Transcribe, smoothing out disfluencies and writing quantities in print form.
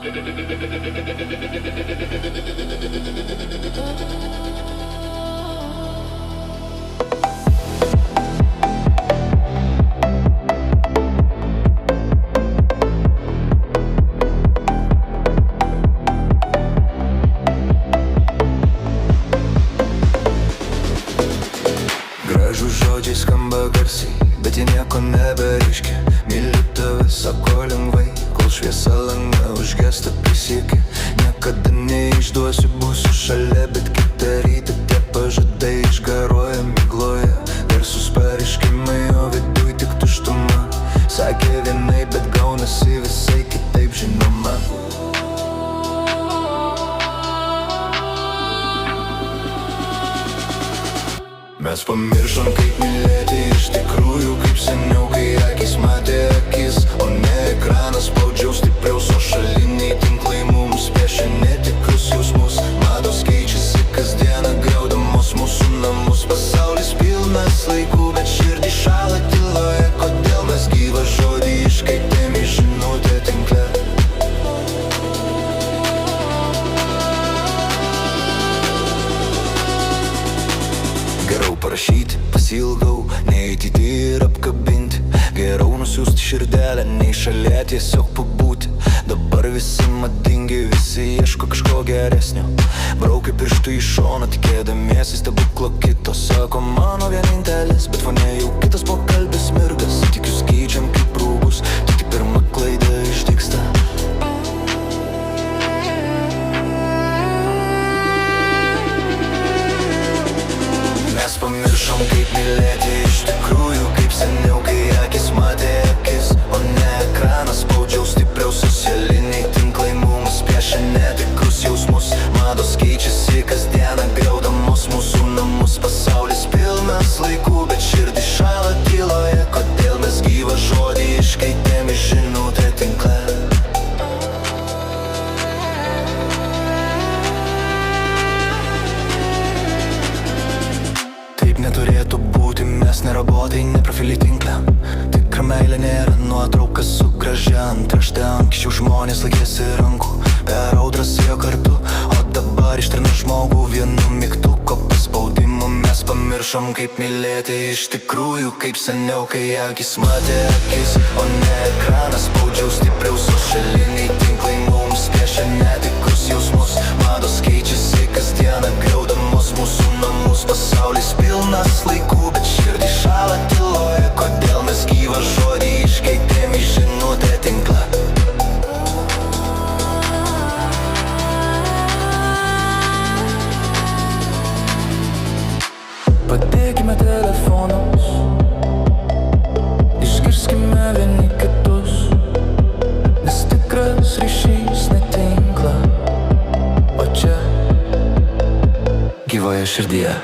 Gražų žodžiai skamba garsiai, bet jie nieko nebereiškia. Myliu tave, sako lengvai, kol šviesa lange užgesta, prisiekiu. Niekada neišduosiu, būsiu šalia, bet kitą rytą tie pažadai išgaruoja migloje. Garsus pareiškimai, o viduj tik tuštuma. Sakė vienai, bet gaunasi visai kitaip, žinoma. Mes pamiršom, kaip mylėti iš tikrųjų, kaip seniau, kai akis matė akis, o ne ekranas spaudžiau stipriau, socialiniai tinklai mums piešia netikrus jausmus. Mados keičiasi kasdieną, griaudamos mūsų namus. Pasaulis pilnas laikų, bet širdį šąla tyloje. Kodėl mes gyvą žodį iškaitėm į žinutę tinkle? Geriau parašyti, pasilgau, neįtyti ir apkabinti. Geriau nusiųsti širdelę, nei šalia tiesiog pabūti. Dabar visi madingi, visi ieško kažko geresnio. Braukia pirštų į šoną, tikėdamiesi stebuklo kito. Sako mano vienintelis, bet fone jau kitas pokalbis mirgas. Tikius keičiam kaip rūbus, tik pirma klaida išdygsta. Mes pamiršom, kaip mylėti iš tikrųjų, kaip seniau, kai akis matė akis, o ne ekranas spaudžiau stipriau. Socialiniai tinklai mums piešia netikrus jausmus. Mados keičiasi kasdieną, griaudamos mūsų namus. Pasaulis pilnas laikų, bet širdį šąla tyloje. Kodėl mes gyvą žodį iškaitėm į žinutę tinkle? Taip neturėtų būti, mes ne robotai, ne profiliai tinkle. Tikra meilė nėra nuotrauka su gražia antrašte. Anksčiau žmonės laikėsi rankų, per audras ėjo kartu, o dabar ištrina žmogų vienu mygtuko paspaudimu. Mes pamiršom, kaip mylėti iš tikrųjų, kaip seniau, kai akis matė akis, o ne ekranas spaudžiau stipriau. Socialiniai tinklai mums piešia netikrus jausmus. Mados keičiasi kasdieną, griaudamos mūsų namus. Pasaulis pilnas laikų, bet širdį šąla tyloje. Kodėl mes gyvą žodį iškaitėm į žinutę tinklą? Padėkime telefonus, išgirskime vieni kitus, nes tikras ryšys netinklą, o čia gyvoje širdyje.